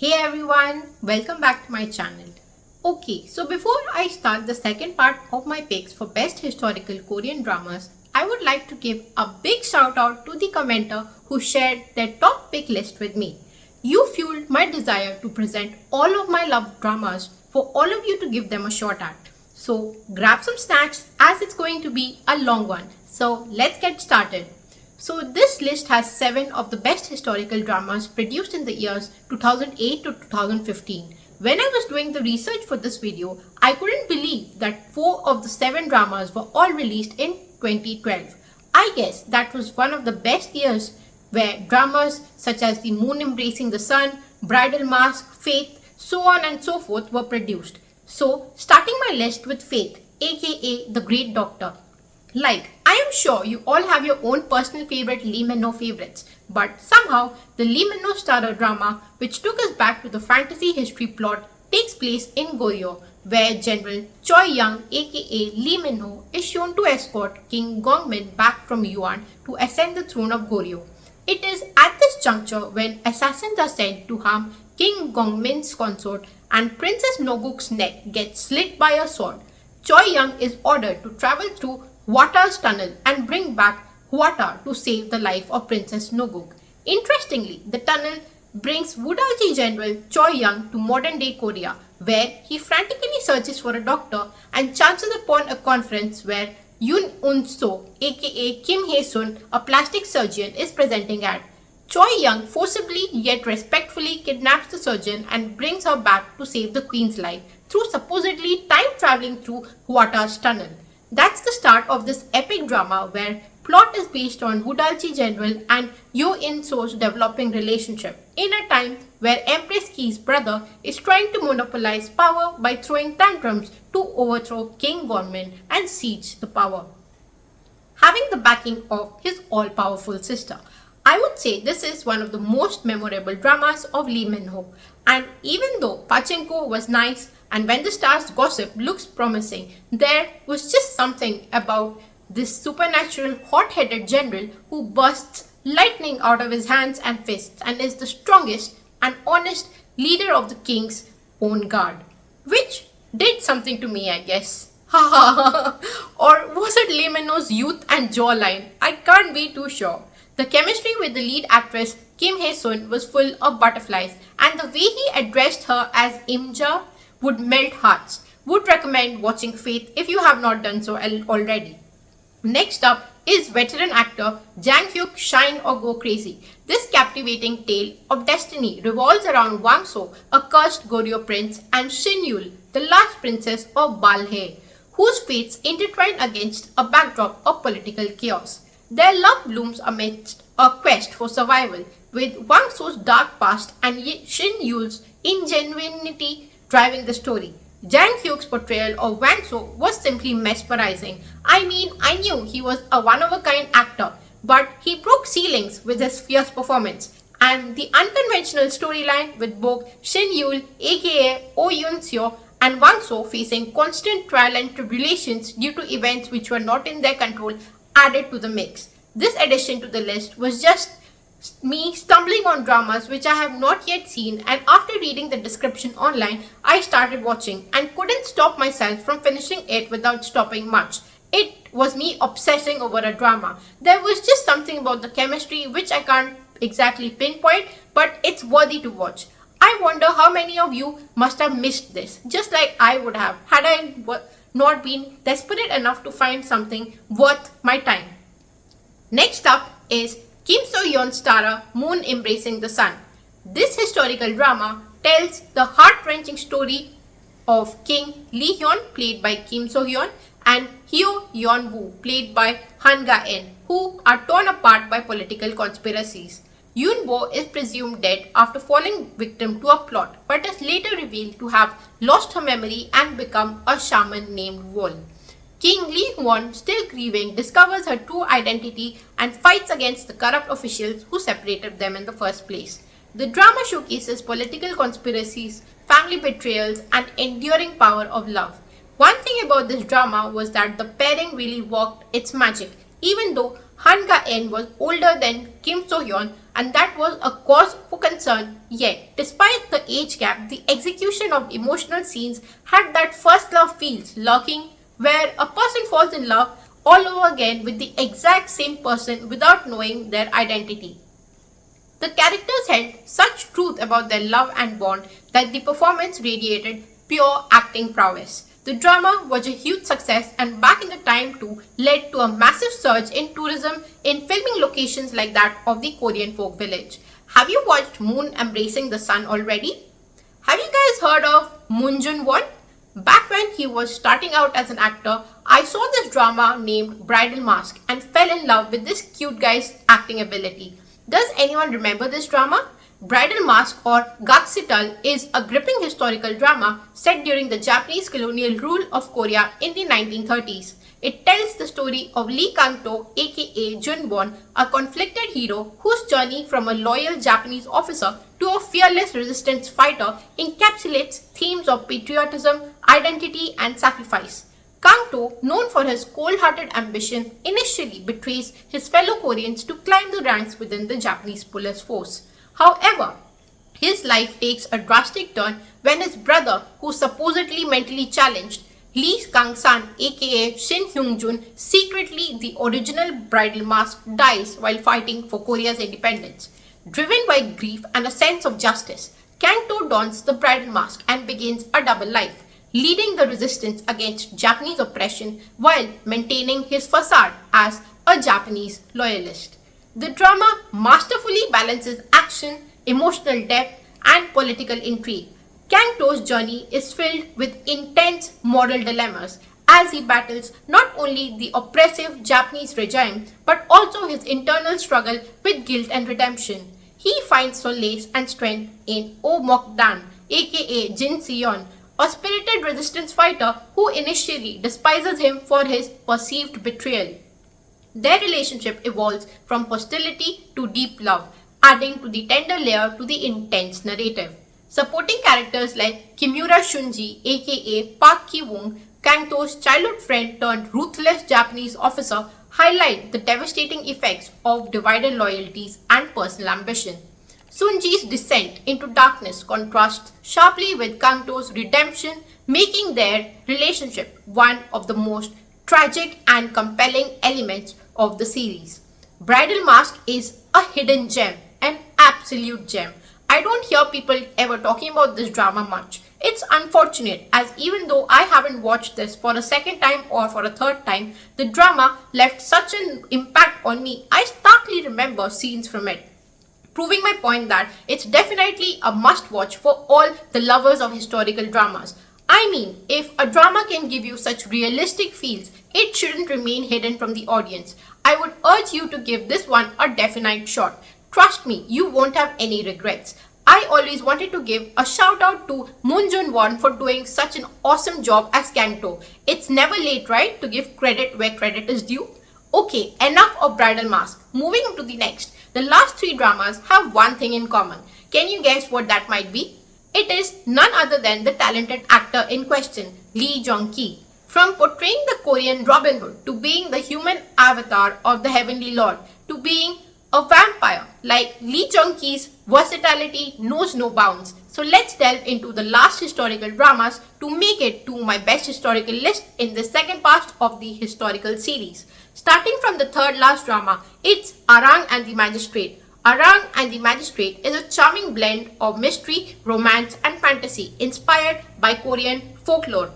Hey everyone, welcome back to my channel. Okay, so before I start the second part of my picks for best historical Korean dramas, I would like to give a big shout out to the commenter who shared their top pick list with me. You fueled my desire to present all of my loved dramas for all of you to give them a shot at. So grab some snacks as it's going to be a long one. So let's get started. So this list has 7 of the best historical dramas produced in the years 2008 to 2015. When I was doing the research for this video, I couldn't believe that 4 of the 7 dramas were all released in 2012. I guess that was one of the best years where dramas such as The Moon Embracing the Sun, Bridal Mask, Faith, so on and so forth were produced. So starting my list with Faith, aka The Great Doctor. I am sure you all have your own personal favorite Lee Min-ho favorites, but somehow the Lee Min-ho starrer drama, which took us back to the fantasy history plot, takes place in Goryeo, where General Choi Young, aka Lee Min-ho, is shown to escort King Gongmin back from Yuan to ascend the throne of Goryeo. It is at this juncture when assassins are sent to harm King Gongmin's consort and Princess Noguk's neck gets slit by a sword. Choi Young is ordered to travel through Hwata's tunnel and bring back Hwata to save the life of Princess Noguk. Interestingly, the tunnel brings Wudalji General Choi Young to modern-day Korea, where he frantically searches for a doctor and chances upon a conference where Yoon Un-so, aka Kim Hae-sun, a plastic surgeon, is presenting at. Choi Young forcibly yet respectfully kidnaps the surgeon and brings her back to save the queen's life through supposedly time traveling through Hwata's tunnel. That's the start of this epic drama where plot is based on Wudalji General and Yo In-so's developing relationship in a time where Empress Ki's brother is trying to monopolize power by throwing tantrums to overthrow King Gongmin and siege the power, having the backing of his all-powerful sister. I would say this is one of the most memorable dramas of Lee Min-ho, and even though Pachinko was nice and When the Stars Gossip looks promising, there was just something about this supernatural hot-headed general who bursts lightning out of his hands and fists and is the strongest and honest leader of the king's own guard. Which did something to me, I guess. Ha ha ha. Or was it Lee Min-ho's youth and jawline? I can't be too sure. The chemistry with the lead actress Kim Hae-sun was full of butterflies, and the way he addressed her as Imja would melt hearts. Would recommend watching Faith if you have not done so already. Next up is veteran actor Jang Hyuk Shine or Go Crazy. This captivating tale of destiny revolves around Wang So, a cursed Goryeo prince, and Shin Yul, the last princess of Balhae, whose fates intertwine against a backdrop of political chaos. Their love blooms amidst a quest for survival, with Wang So's dark past and Shin Yul's ingenuity driving the story. Jang Hyuk's portrayal of Wang So was simply mesmerizing. I mean, I knew he was a one-of-a-kind actor, but he broke ceilings with his fierce performance. And the unconventional storyline with both Shin Yul, aka Oh Yoon-seo, and Wang So facing constant trial and tribulations due to events which were not in their control added to the mix. This addition to the list was just me stumbling on dramas which I have not yet seen, and after reading the description online, I started watching and couldn't stop myself from finishing it without stopping much. It was me obsessing over a drama. There was just something about the chemistry which I can't exactly pinpoint, but it's worthy to watch. I wonder how many of you must have missed this, just like I would have, had I not been desperate enough to find something worth my time. Next up is Kim So-yeon's starrer Moon Embracing the Sun. This historical drama tells the heart-wrenching story of King Lee Hyun, played by Kim So-yeon, and Hyo Yeon-woo, played by Han Ga-in, who are torn apart by political conspiracies. Yoon-bo is presumed dead after falling victim to a plot, but is later revealed to have lost her memory and become a shaman named Wol. King Lee Hwan, still grieving, discovers her true identity and fights against the corrupt officials who separated them in the first place. The drama showcases political conspiracies, family betrayals, and enduring power of love. One thing about this drama was that the pairing really worked its magic. Even though Han Ga-in was older than Kim So-yeon, and that was a cause for concern. Yet, despite the age gap, the execution of emotional scenes had that first love feels lurking, where a person falls in love all over again with the exact same person without knowing their identity. The characters held such truth about their love and bond that the performance radiated pure acting prowess. The drama was a huge success and back in the time too led to a massive surge in tourism in filming locations like that of the Korean folk village. Have you watched Moon Embracing the Sun already? Have you guys heard of Moon Jun-won? Back when he was starting out as an actor, I saw this drama named Bridal Mask and fell in love with this cute guy's acting ability. Does anyone remember this drama? Bridal Mask or Gaksital is a gripping historical drama set during the Japanese colonial rule of Korea in the 1930s. It tells the story of Lee Kang-to aka Junwon, a conflicted hero whose journey from a loyal Japanese officer to a fearless resistance fighter encapsulates themes of patriotism, identity and sacrifice. Kang-to, known for his cold-hearted ambition, initially betrays his fellow Koreans to climb the ranks within the Japanese police force. However, his life takes a drastic turn when his brother, who is supposedly mentally challenged, Lee Kang-san aka Shin Hyung-jun, secretly the original Bridal Mask, dies while fighting for Korea's independence. Driven by grief and a sense of justice, Kang-to dons the Bridal Mask and begins a double life, leading the resistance against Japanese oppression while maintaining his facade as a Japanese loyalist. The drama masterfully balances action, emotional depth, and political intrigue. Kang-to's journey is filled with intense moral dilemmas as he battles not only the oppressive Japanese regime but also his internal struggle with guilt and redemption. He finds solace and strength in Oh Mok-dan, aka Jin Seon, a spirited resistance fighter who initially despises him for his perceived betrayal. Their relationship evolves from hostility to deep love, adding to the tender layer to the intense narrative. Supporting characters like Kimura Shunji aka Park Ki-woong, Kang-to's childhood friend turned ruthless Japanese officer, highlight the devastating effects of divided loyalties and personal ambition. Sunji's descent into darkness contrasts sharply with Kang-to's redemption, making their relationship one of the most tragic and compelling elements of the series. Bridal Mask is a hidden gem, an absolute gem. I don't hear people ever talking about this drama much. It's unfortunate as even though I haven't watched this for a second time or for a third time, the drama left such an impact on me. I starkly remember scenes from it, proving my point that it's definitely a must-watch for all the lovers of historical dramas. I mean, if a drama can give you such realistic feels, it shouldn't remain hidden from the audience. I would urge you to give this one a definite shot. Trust me, you won't have any regrets. I always wanted to give a shout out to Moon Jun-won for doing such an awesome job as Kang-to. It's never late, right, to give credit where credit is due? Okay, enough of Bridal Mask. Moving on to the next. The last three dramas have one thing in common. Can you guess what that might be? It is none other than the talented actor in question, Lee Jong-ki. From portraying the Korean Robin Hood to being the human avatar of the Heavenly Lord to being a vampire, like Lee Jong-ki's versatility knows no bounds. So let's delve into the last historical dramas to make it to my best historical list in the second part of the historical series. Starting from the third last drama, it's Arang and the Magistrate. Arang and the Magistrate is a charming blend of mystery, romance and fantasy inspired by Korean folklore.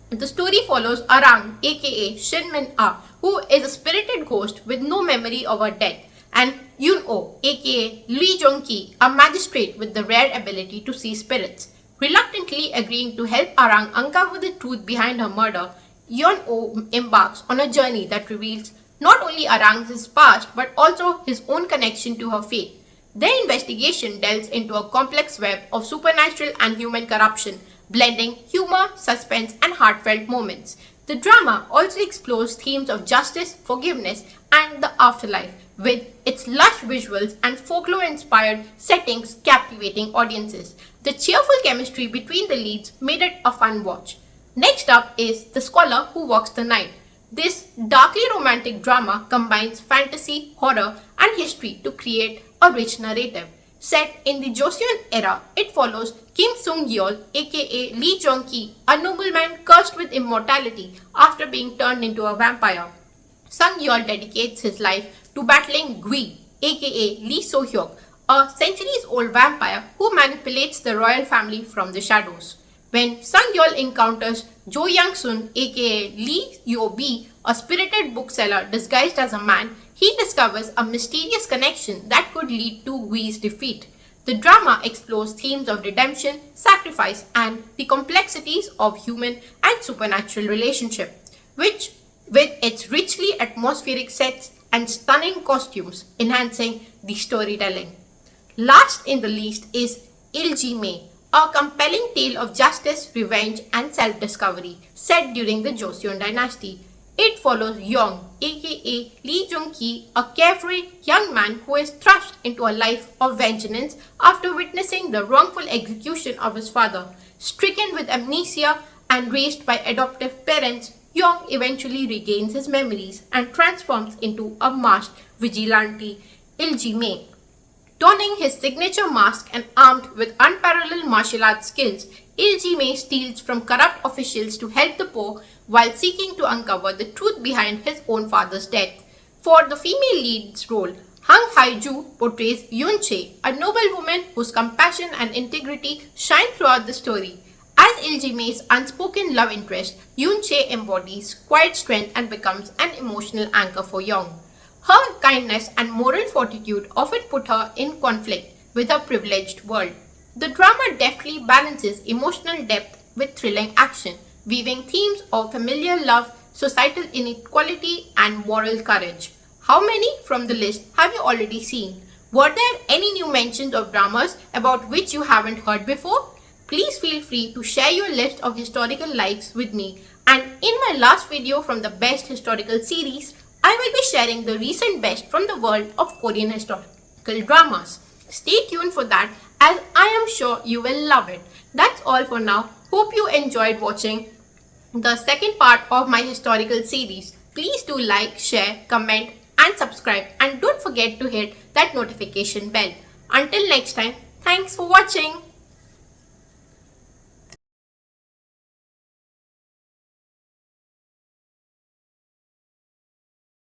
The story follows Arang aka Shin Min-ah, who is a spirited ghost with no memory of her death, and Yun-oh aka Lee Jong-ki, a magistrate with the rare ability to see spirits. Reluctantly agreeing to help Arang uncover the truth behind her murder, Yun-oh embarks on a journey that reveals not only Arang's past but also his own connection to her fate. Their investigation delves into a complex web of supernatural and human corruption, blending humor, suspense, and heartfelt moments. The drama also explores themes of justice, forgiveness, and the afterlife, with its lush visuals and folklore-inspired settings captivating audiences. The cheerful chemistry between the leads made it a fun watch. Next up is The Scholar Who Walks the Night. This darkly romantic drama combines fantasy, horror, and history to create a rich narrative. Set in the Joseon era, it follows Kim Sung-yeol, aka Lee Jong-ki, a nobleman cursed with immortality after being turned into a vampire. Sung-yeol dedicates his life to battling Gui, aka Lee So-hyuk, a centuries-old vampire who manipulates the royal family from the shadows. When Sung-yeol encounters Jo Young-sun, aka Lee Yo-bi, a spirited bookseller disguised as a man, he discovers a mysterious connection that could lead to Gui's defeat. The drama explores themes of redemption, sacrifice, and the complexities of human and supernatural relationship, which, with its richly atmospheric sets and stunning costumes, enhancing the storytelling. Last in the list is Iljimae, a compelling tale of justice, revenge, and self-discovery set during the Joseon dynasty. It follows Yong, aka Lee Jung-ki, a carefree young man who is thrust into a life of vengeance after witnessing the wrongful execution of his father. Stricken with amnesia and raised by adoptive parents, Yong eventually regains his memories and transforms into a masked vigilante, Iljimae. Donning his signature mask and armed with unparalleled martial arts skills, Iljimae steals from corrupt officials to help the poor while seeking to uncover the truth behind his own father's death. For the female lead's role, Hang Hae-ju portrays Yoon-chae, a noblewoman whose compassion and integrity shine throughout the story. As Iljimae's unspoken love interest, Yoon-chae embodies quiet strength and becomes an emotional anchor for Young. Her kindness and moral fortitude often put her in conflict with her privileged world. The drama deftly balances emotional depth with thrilling action, weaving themes of familial love, societal inequality, and moral courage. How many from the list have you already seen? Were there any new mentions of dramas about which you haven't heard before? Please feel free to share your list of historical likes with me, and in my last video from the best historical series, I will be sharing the recent best from the world of Korean historical dramas. Stay tuned for that, as I am sure you will love it. That's all for now. Hope you enjoyed watching the second part of my historical series. Please do like, share, comment, and subscribe, and don't forget to hit that notification bell. Until next time, thanks for watching.